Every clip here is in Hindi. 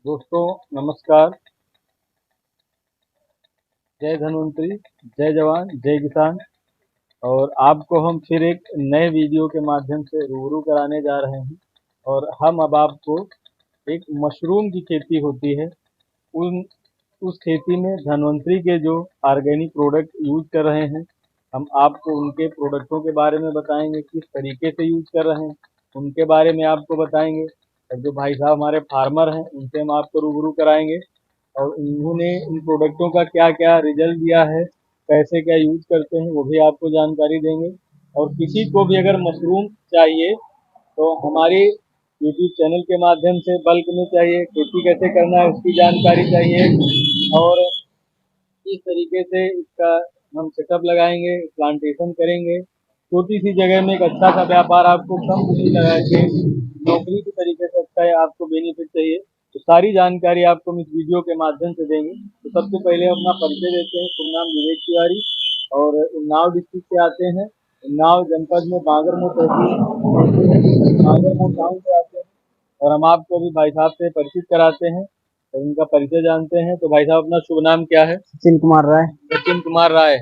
दोस्तों नमस्कार। जय धन्वंतरी, जय जवान, जय किसान। और आपको हम फिर एक नए वीडियो के माध्यम से रूबरू कराने जा रहे हैं। और हम अब आपको एक मशरूम की खेती होती है उन उस खेती में धन्वंतरी के जो ऑर्गेनिक प्रोडक्ट यूज कर रहे हैं, हम आपको उनके प्रोडक्टों के बारे में बताएंगे, किस तरीके से यूज कर रहे हैं उनके बारे में आपको बताएंगे। और जो भाई साहब हमारे फार्मर हैं उनसे हम आपको रूबरू कराएंगे और उन्होंने इन प्रोडक्टों का क्या क्या रिजल्ट दिया है, कैसे क्या यूज करते हैं, वो भी आपको जानकारी देंगे। और किसी को भी अगर मशरूम चाहिए तो हमारे यूट्यूब चैनल के माध्यम से बल्क में चाहिए, खेती कैसे करना है उसकी जानकारी चाहिए, और किस तरीके से इसका हम सेटअप लगाएंगे, प्लांटेशन करेंगे, छोटी सी जगह में एक अच्छा सा व्यापार आपको कम पूंजी लगा के नौकरी की तरीके से अच्छा है, आपको बेनिफिट चाहिए, तो सारी जानकारी आपको हम इस वीडियो के माध्यम से देंगे। तो सबसे पहले अपना परिचय देते हैं। शुभ नाम विवेक तिवारी और उन्नाव डिस्ट्रिक्ट से आते हैं। उन्नाव जनपद में बागरमऊ तहसील बागरमऊ टाउन से आते हैं। और हम आपको अभी भाई साहब से परिचित कराते हैं और उनका परिचय जानते हैं। तो भाई साहब अपना शुभ नाम क्या है? सचिन कुमार राय। सचिन कुमार राय।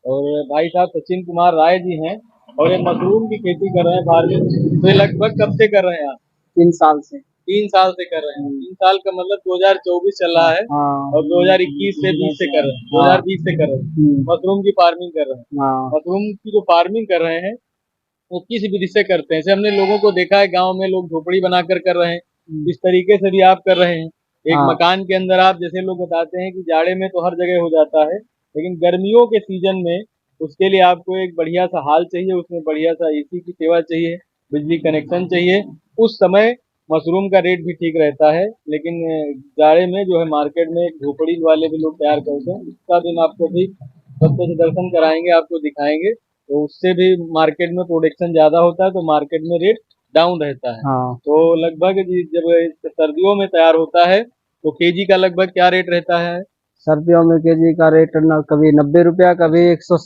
और भाई साहब सचिन कुमार राय जी हैं और ये मशरूम की खेती कर रहे हैं फार्मिंग। तो ये लगभग कब से कर रहे हैं आप? 3 साल से। 3 साल से कर रहे हैं। 3 साल का मतलब 2024 चल रहा है हाँ। और 2021 से 20 से कर रहे हैं, 2020 से कर रहे हैं, मशरूम की फार्मिंग कर रहे हैं। हाँ। मशरूम की जो फार्मिंग कर रहे हैं वो किस विधि से करते हैं? जैसे हमने लोगों को देखा है गांव में लोग झोपड़ी बनाकर कर रहे हैं, इस तरीके से भी आप कर रहे हैं। एक हाँ। मकान के अंदर आप, जैसे लोग बताते हैं कि जाड़े में तो हर जगह हो जाता है, लेकिन गर्मियों के सीजन में उसके लिए आपको एक बढ़िया सा हाल चाहिए, उसमें बढ़िया सा एसी की सेवा चाहिए, बिजली कनेक्शन चाहिए। उस समय मशरूम का रेट भी ठीक रहता है, लेकिन जाड़े में जो है मार्केट में एक झोपड़ी वाले भी लोग तैयार करते हैं, उसका भी हम आपको भी सबसे से दर्शन कराएंगे, आपको दिखाएंगे। तो उससे भी मार्केट में प्रोडक्शन ज्यादा होता है तो मार्केट में रेट डाउन रहता है। हाँ। तो लगभग जब सर्दियों में तैयार होता है तो केजी का लगभग क्या रेट रहता है? सर्दियों में केजी का रेट न कभी 90 रुपया, कभी 100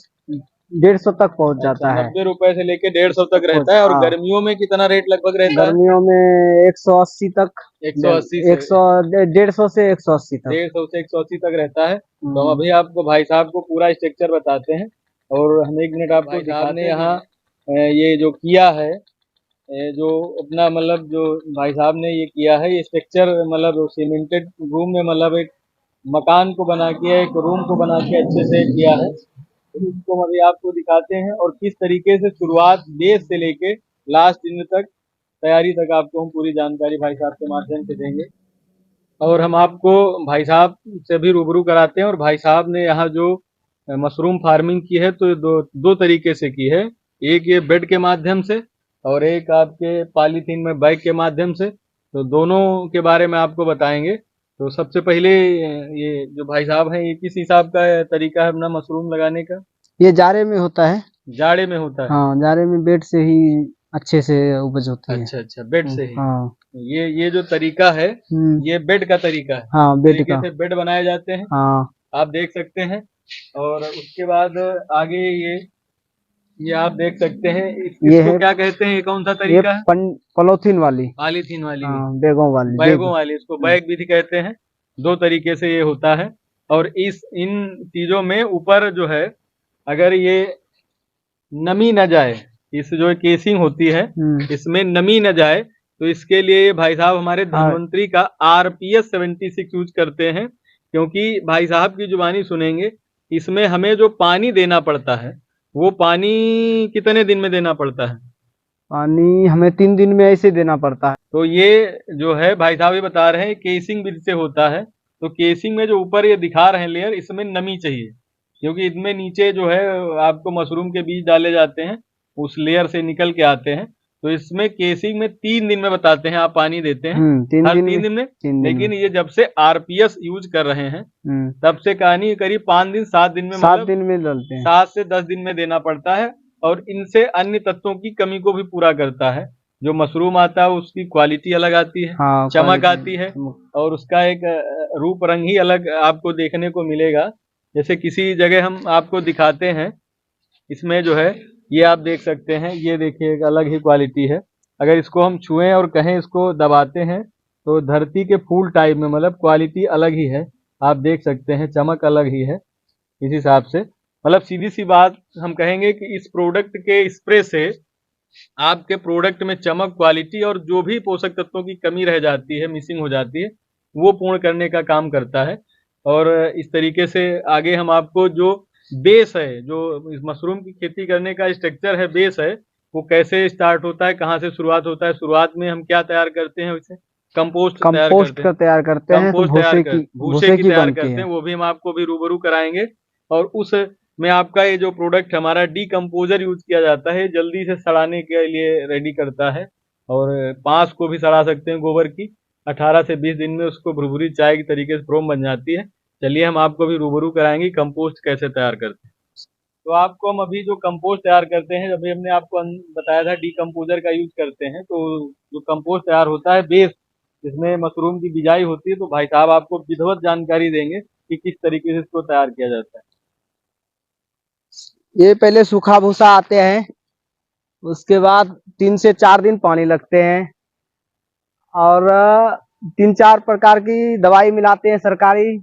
150 तक पहुंच अच्छा, जाता है। 90 रुपए से लेके 150 तक रहता है। और हाँ। गर्मियों में कितना रेट लगभग रहता है? गर्मियों में 180 तक। 180 से 100 150 से 180 तक। 150 से 180 तक रहता है। तो हम अभी आपको भाई साहब को पूरा स्ट्रक्चर बताते हैं और हम एक मिनट आपको दिखाते हैं। यहाँ ये जो किया है, जो अपना मतलब जो भाई साहब ने ये किया है, ये स्ट्रक्चर मतलब सीमेंटेड रूम में, मतलब एक मकान को बना के, एक रूम को बना के अच्छे से किया है। तो इसको हम अभी आपको दिखाते हैं और किस तरीके से शुरुआत बेस से लेके लास्ट दिन तक, तैयारी तक आपको हम पूरी जानकारी भाई साहब के माध्यम से देंगे। और हम आपको भाई साहब से भी रूबरू कराते हैं। और भाई साहब ने यहाँ जो मशरूम फार्मिंग की है तो दो दो तरीके से की है, एक ये बेड के माध्यम से और एक आपके पॉलीथीन में बैग के माध्यम से। तो दोनों के बारे में आपको बताएंगे। तो सबसे पहले ये जो भाई साहब हैं, ये किस हिसाब का तरीका है अपना मशरूम लगाने का? ये जाड़े में होता है। जाड़े में होता है। हाँ, जाड़े में बेड से ही अच्छे से उपज होती है। अच्छा अच्छा, बेड से ही। हाँ। ये जो तरीका है ये बेड का तरीका है। हाँ, बेड तरीके का। से बेड बनाए जाते हैं, हाँ। आप देख सकते हैं। और उसके बाद आगे ये आप देख सकते हैं, ये इसको है, क्या कहते हैं, ये कौन सा ये तरीका है? पॉलीथीन वाली। पॉलीथीन वाली, हाँ, बैगों वाली। बैगों वाली, इसको बैग विधि कहते हैं। दो तरीके से ये होता है। और इन चीजों में ऊपर जो है, अगर ये नमी न जाए, इस जो केसिंग होती है इसमें नमी न जाए, तो इसके लिए भाई साहब हमारे धन्वंतरी का RPS 76 यूज करते हैं। क्योंकि भाई साहब की जुबानी सुनेंगे, इसमें हमें जो पानी देना पड़ता है वो पानी कितने दिन में देना पड़ता है? पानी हमें 3 दिन में ऐसे देना पड़ता है। तो ये जो है भाई साहब ये बता रहे हैं केसिंग विधि से होता है। तो केसिंग में जो ऊपर ये दिखा रहे हैं लेयर, इसमें नमी चाहिए, क्योंकि इसमें नीचे जो है आपको मशरूम के बीज डाले जाते हैं, उस लेयर से निकल के आते हैं। तो इसमें केसिंग में 3 दिन में बताते हैं आप पानी देते हैं, हर 3 दिन में। लेकिन ये जब से RPS यूज कर रहे हैं तब से कहानी करीब 5 दिन 7 दिन में, 7 दिन में डालते हैं। 7 से 10 दिन में देना पड़ता है। और इनसे अन्य तत्वों की कमी को भी पूरा करता है। जो मशरूम आता है उसकी क्वालिटी अलग आती है, हाँ, चमक आती है, और उसका एक रूप रंग ही अलग आपको देखने को मिलेगा। जैसे किसी जगह हम आपको दिखाते हैं, इसमें जो है ये आप देख सकते हैं, ये देखिए एक अलग ही क्वालिटी है। अगर इसको हम छुएं और कहें इसको दबाते हैं तो धरती के फूल टाइप में मतलब क्वालिटी अलग ही है, आप देख सकते हैं चमक अलग ही है इस हिसाब से। मतलब सीधी सी बात हम कहेंगे कि इस प्रोडक्ट के स्प्रे से आपके प्रोडक्ट में चमक, क्वालिटी और जो भी पोषक तत्वों की कमी रह जाती है, मिसिंग हो जाती है, वो पूर्ण करने का काम करता है। और इस तरीके से आगे हम आपको जो बेस है, जो इस मशरूम की खेती करने का स्ट्रक्चर है, बेस है, वो कैसे स्टार्ट होता है, कहाँ से शुरुआत होता है, शुरुआत में हम क्या तैयार करते हैं, उसे कंपोस्ट तैयार कंपोस्ट करते हैं। का तैयार करते हैं तो कंपोस्ट तैयार कर भूसे भूसे की की तैयार बनती करते है। हैं, वो भी हम आपको भी रूबरू कराएंगे। और उस में आपका ये जो प्रोडक्ट हमारा डीकम्पोजर यूज किया जाता है, जल्दी से सड़ाने के लिए रेडी करता है। और बांस को भी सड़ा सकते हैं गोबर की, 18 से 20 दिन में उसको भुरभुरी चाय की तरीके से फ्रोम बन जाती है। चलिए हम आपको भी रूबरू कराएंगे कंपोस्ट कैसे तैयार करते हैं। तो आपको हम अभी जो कंपोस्ट तैयार करते हैं, अभी हमने आपको बताया था डीकम्पोजर का यूज करते हैं। तो जो कंपोस्ट तैयार होता है बेस, जिसमें मशरूम की बिजाई होती है, तो भाई साहब आपको विधिवत जानकारी देंगे कि किस तरीके से इसको तैयार किया जाता है। ये पहले सूखा भूसा आते हैं, उसके बाद 3 से 4 दिन पानी लगते हैं, और 3 4 प्रकार की दवाई मिलाते हैं सरकारी।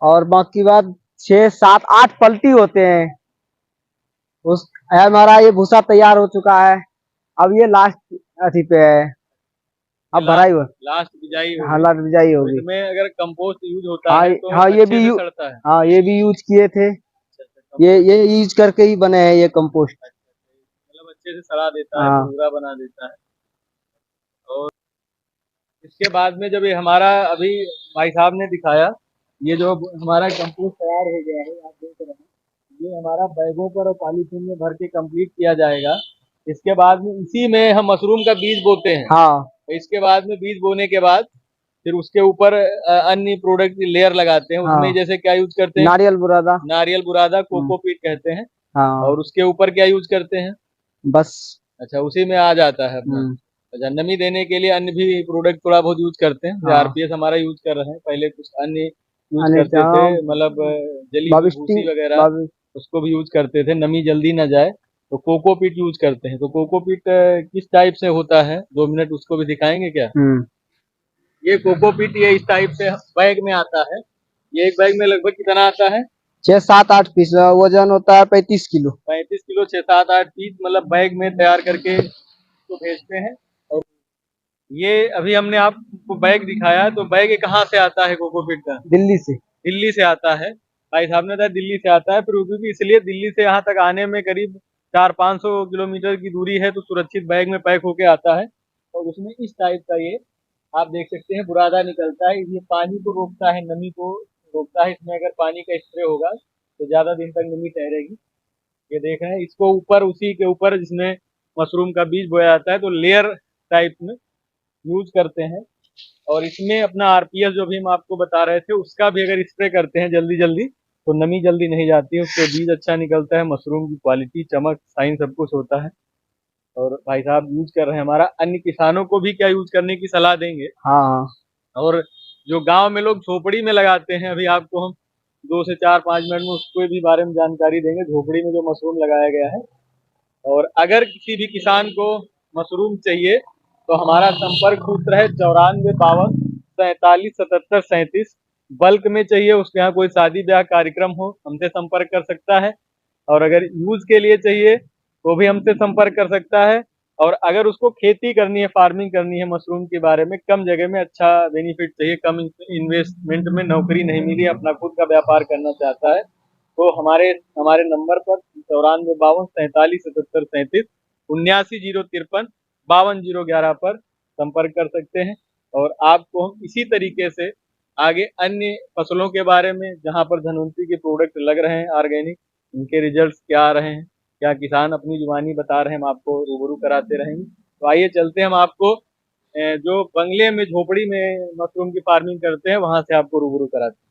और बाकी बाद 6 7 8 पलटी होते हैं। उस हमारा ये भूसा तैयार हो चुका है। अब ये लास्ट अथी पे है, ये अब भराई हुआ। लास्ट बिजाई हाँ, होगी। लास्ट बिजाई तो होगी। इसमें अगर कंपोस्ट यूज होता हाँ है तो हाँ, अच्छे से सड़ता है। हाँ ये भी यूज किए थे। अच्छा अच्छा, कंपोस्ट ये यूज करके ही बने हैं ये कंपोस्ट। मतलब अच्छे से सड़ा देता है, हाँ भुरभुरा बना देता है। और इसके बाद में जब ये हमारा अभी भाई साहब ने दिखाया, ये जो हमारा कंपोस्ट तैयार हो गया है, आप देख रहे हैं, ये हमारा बैगों पर और पॉलीथीन में भर के कंप्लीट किया जाएगा। इसके बाद में इसी में हम मशरूम का बीज बोते हैं। हाँ इसके बाद में बीज बोने के बाद फिर उसके ऊपर अन्य प्रोडक्ट की लेयर लगाते हैं। उसमें हाँ, जैसे क्या यूज करते हैं, नारियल बुरादा। नारियल बुरादा, हम्म, कोकोपीट कहते हैं। हाँ और उसके ऊपर क्या यूज करते हैं, बस। अच्छा उसी में आ जाता है अपना। हम्म, अच्छा, नमी देने के लिए अन्य भी प्रोडक्ट थोड़ा बहुत यूज करते हैं, जैसे हाँ, आरपीएस हमारा यूज कर रहे हैं, पहले कुछ अन्य यूज करते थे, हाँ, मतलब जली हुई बाविस्टिन भूसी वगैरह, उसको भी यूज करते थे, नमी जल्दी ना जाए। तो कोकोपीट यूज करते हैं। तो कोकोपीट किस टाइप से होता है, 2 मिनट उसको भी दिखाएंगे क्या? हम्म, ये कोकोपीट ये इस टाइप से बैग में आता है। ये एक बैग में लगभग कितना आता है? 6 7 8 पीस वजन होता है 35 किलो। 35 किलो, 6 7 8 पीस मतलब बैग में तैयार करके तो भेजते हैं। और ये अभी हमने आपको बैग दिखाया, तो बैग ये कहाँ से आता है कोकोपीट का? दिल्ली से। दिल्ली से आता है। भाई साहब ने बताया दिल्ली से आता है, फिर वो भी इसलिए दिल्ली से यहाँ तक आने में करीब 400 500 किलोमीटर की दूरी है, तो सुरक्षित बैग में पैक होके आता है। और उसमें इस टाइप का ये आप देख सकते हैं बुरादा निकलता है। ये पानी को रोकता है, नमी को रोकता है। इसमें अगर पानी का स्प्रे होगा तो ज्यादा दिन तक नमी ठहरेगी। ये देख रहे हैं, इसको ऊपर उसी के ऊपर जिसमें मशरूम का बीज बोया जाता है, तो लेयर टाइप में यूज करते हैं। और इसमें अपना आरपीएस जो भी हम आपको बता रहे थे, उसका भी अगर स्प्रे करते हैं जल्दी जल्दी, तो नमी जल्दी नहीं जाती है, उससे बीज अच्छा निकलता है, मशरूम की क्वालिटी, चमक, साइन सब कुछ होता है। और भाई साहब यूज कर रहे हैं, हमारा अन्य किसानों को भी क्या यूज करने की सलाह देंगे। हाँ और जो गांव में लोग झोपड़ी में लगाते हैं, अभी आपको हम 2 से 4 5 मिनट में उसके भी बारे में जानकारी देंगे, झोपड़ी में जो मशरूम लगाया गया है। और अगर किसी भी किसान को मशरूम चाहिए तो हमारा संपर्क सूत्र है 94 52 47 77 37। बल्क में चाहिए, उसके यहाँ कोई शादी ब्याह कार्यक्रम हो, हमसे संपर्क कर सकता है। और अगर यूज के लिए चाहिए तो भी हमसे संपर्क कर सकता है। और अगर उसको खेती करनी है, फार्मिंग करनी है मशरूम के बारे में, कम जगह में अच्छा बेनिफिट चाहिए, कम इन्वेस्टमेंट में, नौकरी नहीं मिली, अपना खुद का व्यापार करना चाहता है, तो हमारे हमारे नंबर पर 94 52 47 77 37 79 053 52 011 पर संपर्क कर सकते हैं। और आपको हम इसी तरीके से आगे अन्य फसलों के बारे में, जहां पर धनवंतरी के प्रोडक्ट लग रहे हैं ऑर्गेनिक, उनके रिजल्ट्स क्या आ रहे हैं, क्या किसान अपनी जुबानी बता रहे हैं, हम आपको रूबरू कराते रहेंगे। तो आइए चलते हैं, हम आपको जो बंगले में, झोपड़ी में मशरूम की फार्मिंग करते हैं, वहां से आपको रूबरू कराते हैं।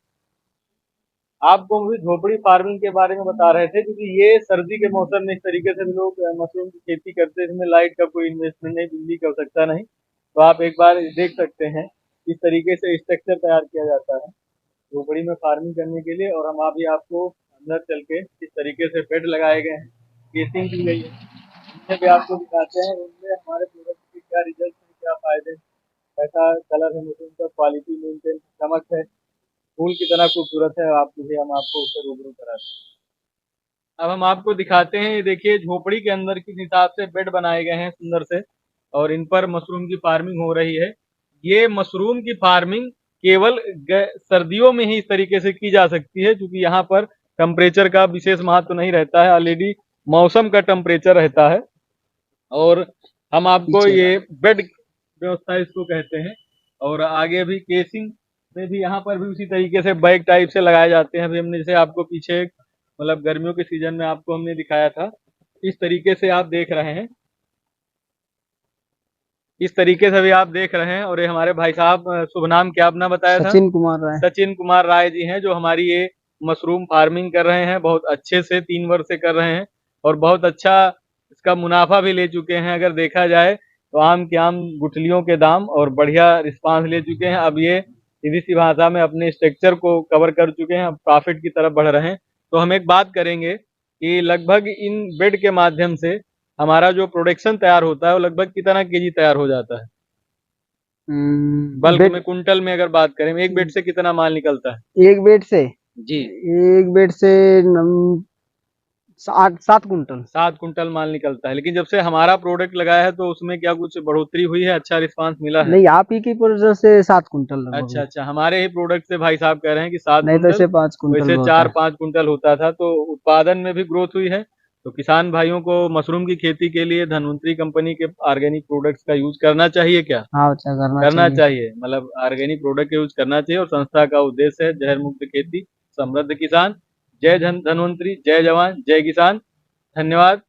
आपको मुझे झोपड़ी फार्मिंग के बारे में बता रहे थे, क्योंकि ये सर्दी के मौसम में इस तरीके से भी लोग मशरूम की खेती करते हैं, इसमें लाइट का कोई इन्वेस्टमेंट नहीं, बिजली की आवश्यकता नहीं। तो आप एक बार देख सकते हैं किस तरीके से स्ट्रक्चर तैयार किया जाता है झोपड़ी में फार्मिंग करने के लिए। और हम अभी आपको अंदर चल के किस तरीके से बेड लगाए गए हैं, केसिंग की गई है, उनसे भी आपको दिखाते हैं, उनमें हमारे प्रोडक्ट के क्या रिजल्ट क्या फायदे, कैसा कलर है मशरूम का, क्वालिटी मेंटेन, चमक है, फूल कितना खूबसूरत है, हम आपको उससे रूबरू कराते हैं। अब हम आपको दिखाते हैं, ये देखिए झोपड़ी के अंदर किस हिसाब से बेड बनाए गए हैं सुंदर से, और इन पर मशरूम की फार्मिंग हो रही है। ये मशरूम की फार्मिंग केवल सर्दियों में ही इस तरीके से की जा सकती है, क्योंकि यहाँ पर टेम्परेचर का विशेष महत्व नहीं रहता है, ऑलरेडी मौसम का टेम्परेचर रहता है। और हम आपको ये बेड व्यवस्था इसको कहते हैं, और आगे भी केसिंग में भी यहाँ पर भी उसी तरीके से बैग टाइप से लगाए जाते हैं। अभी हमने जैसे आपको पीछे मतलब गर्मियों के सीजन में आपको हमने दिखाया था, इस तरीके से आप देख रहे हैं, इस तरीके से भी आप देख रहे हैं। और ये हमारे भाई साहब, शुभ नाम क्या अपना बताया था? सचिन कुमार राय। सचिन कुमार राय जी हैं, जो हमारी ये मशरूम फार्मिंग कर रहे हैं, बहुत अच्छे से 3 वर्ष से कर रहे हैं, और बहुत अच्छा इसका मुनाफा भी ले चुके हैं। अगर देखा जाए तो आम के आम गुठलियों के दाम, और बढ़िया रिस्पांस ले चुके हैं। अब ये सीधी सी भाषा में अपने स्ट्रक्चर को कवर कर चुके हैं, अब प्रॉफिट की तरफ बढ़ रहे हैं। तो हम एक बात करेंगे कि लगभग इन बेड के माध्यम से हमारा जो प्रोडक्शन तैयार होता है वो लगभग कितना केजी तैयार हो जाता है? बल्क में, कुंटल में अगर बात करें, एक बेड से कितना माल निकलता है? एक बेड से जी, एक बेड से 7 कुंटल 7 कुंटल माल निकलता है। लेकिन जब से हमारा प्रोडक्ट लगाया है तो उसमें क्या कुछ बढ़ोतरी हुई है, अच्छा रिस्पांस मिला है? नहीं, आप ही की प्रोडक्ट से 7 कुंटल लगभग। अच्छा अच्छा, हमारे ही प्रोडक्ट से भाई साहब कह रहे हैं कि 7 नहीं तो कुंटल, ऐसे 5 कुंटल वैसे होता है। 4-5 कुंटल होता था। तो उत्पादन में भी ग्रोथ हुई है। तो किसान भाइयों को मशरूम की खेती के लिए धन्वंतरी कंपनी के ऑर्गेनिक प्रोडक्ट्स का यूज करना चाहिए क्या? हाँ, अच्छा करना चाहिए, मतलब ऑर्गेनिक प्रोडक्ट यूज करना चाहिए। और संस्था का उद्देश्य है जहर मुक्त खेती, समृद्ध किसान। जय धन्वंतरी, जय जवान, जय किसान। धन्यवाद।